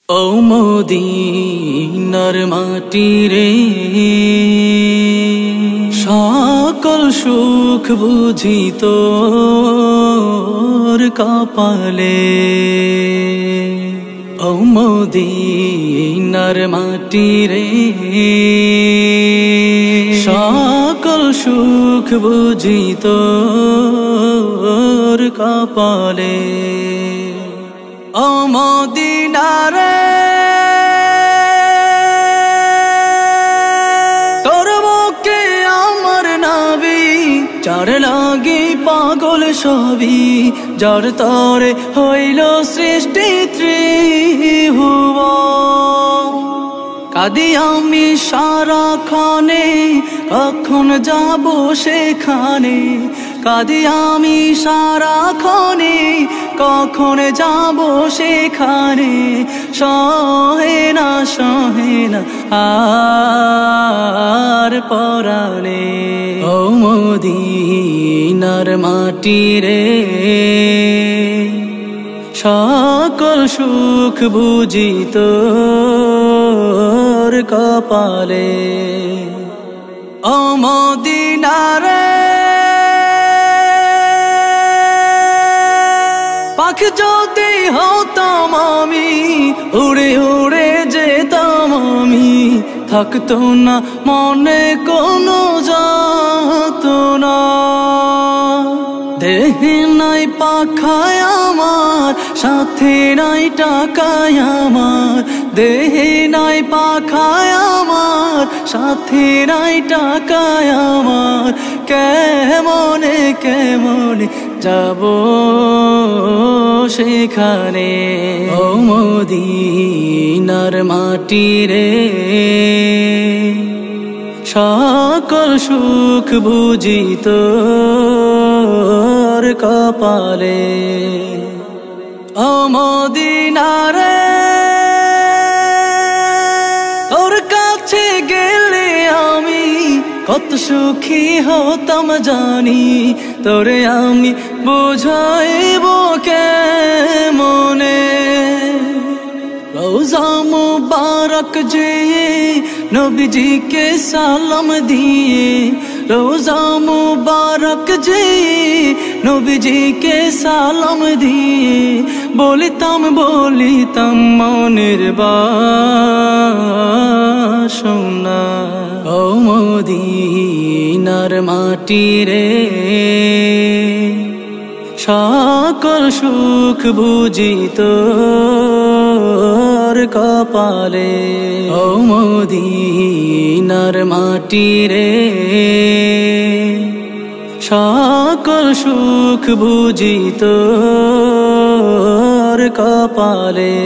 ও মদিনার মাটি রে, সকল সুখ বুঝি তোর কপালে। ও মদিনার মাটি রে, সকল সুখ বুঝি তোর কপালে। ও মদিনা রে, তোর বুকে আমার নবী, যার লাগি পাগল সবই, যার তরে হইল সৃষ্টি ত্রিভুবন। কাঁদি আমি সারাক্ষণে, কখন যাব সেখানে। কাঁদি আমি সারাক্ষণে, কখন যাব সেখানে। সহে না আর পরাণে। ও মদিনার মাটি রে, সকল সুখ বুঝি তোর কপালে। ও মদিনা রে, পাখ যদি হতাম আমি, উড়ে উড়ে যেতাম আমি। থাকতো না মনে কোনো যাতনা। দেহে নাই পাখায় আমার, সাথে নাই টাকায় আমার। দেহে নাই পাখায় আমার, সাথে নাই টাকায় আমার। কেমনে কেমনে যাব সেখানে। ও মদিনার মাটি রে, সকল সুখ বুঝি তোর কপালে। ও মদিনা রে, তোর কাছে গেলে আমি কত সুখী হতাম জানি। তোরে আমি বুঝাইব কেমনে। রোজা মুবারক যে নবীজিকে সালাম দিয়ে, রোজা মুবারক যে নবীজিকে সালাম দিয়ে। বলিতাম মনের বাসনা। ও মদিনার মাটি রে, সকল সুখ বুঝি তোর কপালে। ও মদিনার মাটি রে, সকল সুখ বুঝি তোর কপালে।